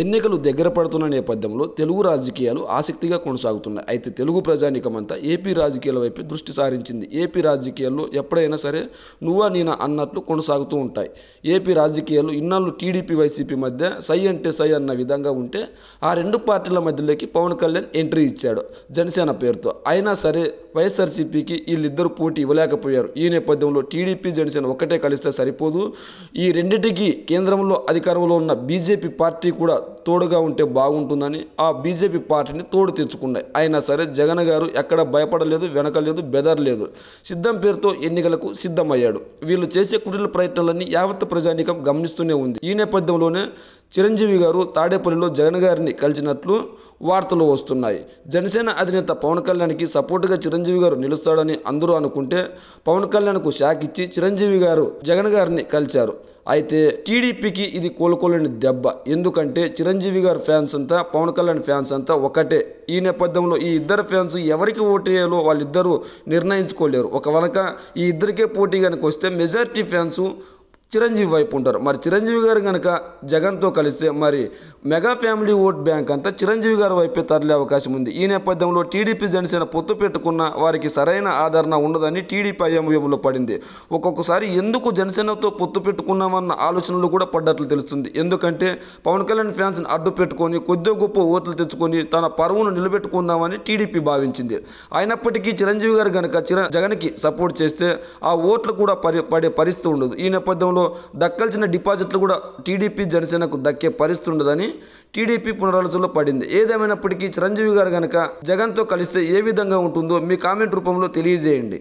ఎన్నికలు దగ్గర పడుతున్న నేపథ్యంలో తెలుగు రాజకీయాలు ఆసక్తిగా కొనసాగుతున్నాయి. అయితే తెలుగు ప్రజానీకమంతా ఏపీ రాజకీయాల వైపు దృష్టి సారించింది. ఏపీ రాజకీయాల్లో ఎప్పుడైనా సరే నువ్వా నేనా అన్నట్లు కొనసాగుతూ ఉంటాయి. ఏపీ రాజకీయాలు ఇన్నాళ్ళు టీడీపీ వైసీపీ మధ్య సై అంటే సై అన్న విధంగా ఉంటే ఆ రెండు పార్టీల మధ్యలోకి పవన్ కళ్యాణ్ ఎంట్రీ ఇచ్చాడు జనసేన పేరుతో. అయినా సరే వైఎస్ఆర్సీపీకి వీళ్ళిద్దరు పోటీ ఇవ్వలేకపోయారు. ఈ నేపథ్యంలో టీడీపీ జనసేన ఒక్కటే కలిస్తే సరిపోదు, ఈ రెండింటికి కేంద్రంలో అధికారంలో ఉన్న బీజేపీ పార్టీ కూడా తోడుగా ఉంటే బాగుంటుందని ఆ బీజేపీ పార్టీని తోడు తెచ్చుకున్నాయి. అయినా సరే జగన్ గారు ఎక్కడ భయపడలేదు, వెనకలేదు, బెదరలేదు. సిద్ధం పేరుతో ఎన్నికలకు సిద్ధమయ్యాడు. వీళ్ళు చేసే కుటిల ప్రయత్నాలన్నీ యావత్ ప్రజానీకం గమనిస్తూనే ఉంది. ఈ నేపథ్యంలోనే చిరంజీవి గారు తాడేపల్లిలో జగన్ గారిని కలిసినట్లు వార్తలు వస్తున్నాయి. జనసేన అధినేత పవన్ కళ్యాణ్కి సపోర్టుగా చిరంజీవి గారు నిలుస్తాడని అందరూ అనుకుంటే పవన్ కళ్యాణ్కు షాక్ ఇచ్చి చిరంజీవి గారు జగన్ గారిని కలిశారు. అయితే టీడీపీకి ఇది కోలుకోలేని దెబ్బ. ఎందుకంటే చిరంజీవి గారి ఫ్యాన్స్ అంతా పవన్ కళ్యాణ్ ఫ్యాన్స్ అంతా ఒకటే. ఈ నేపథ్యంలో ఈ ఇద్దరు ఫ్యాన్స్ ఎవరికి ఓటేయాలో వాళ్ళిద్దరూ నిర్ణయించుకోలేరు. ఒక వెనక ఈ ఇద్దరికే పోటీ కనుక వస్తే మెజారిటీ ఫ్యాన్స్ చిరంజీవి వైపు ఉంటారు. మరి చిరంజీవి గారు కనుక జగన్తో కలిస్తే మరి మెగా ఫ్యామిలీ ఓట్ బ్యాంక్ అంతా చిరంజీవి గారి వైపే తరలే అవకాశం ఉంది. ఈ నేపథ్యంలో టీడీపీ జనసేన పొత్తు పెట్టుకున్న వారికి సరైన ఆదరణ ఉండదని టీడీపీ అయోమయంలో పడింది. ఒక్కొక్కసారి ఎందుకు జనసేనతో పొత్తు పెట్టుకున్నామన్న ఆలోచనలు కూడా పడ్డట్లు తెలుస్తుంది. ఎందుకంటే పవన్ కళ్యాణ్ ఫ్యాన్స్ని అడ్డు పెట్టుకొని కొద్దిగా గొప్ప ఓట్లు తెచ్చుకొని తన పరువును నిలబెట్టుకుందామని టీడీపీ భావించింది. అయినప్పటికీ చిరంజీవి గారు కనుక జగన్కి సపోర్ట్ చేస్తే ఆ ఓట్లు కూడా పడే పరిస్థితి ఉండదు. ఈ నేపథ్యంలో దక్కాల్సిన డిపాజిట్లు కూడా టీడీపీ జనసేనకు దక్కే పరిస్థితి ఉండదని టీడీపీ పునరాలోచనలో పడింది. ఏదేమైనప్పటికీ చిరంజీవి గారు కనుక జగన్తో కలిస్తే ఏ విధంగా ఉంటుందో మీ కామెంట్ రూపంలో తెలియజేయండి.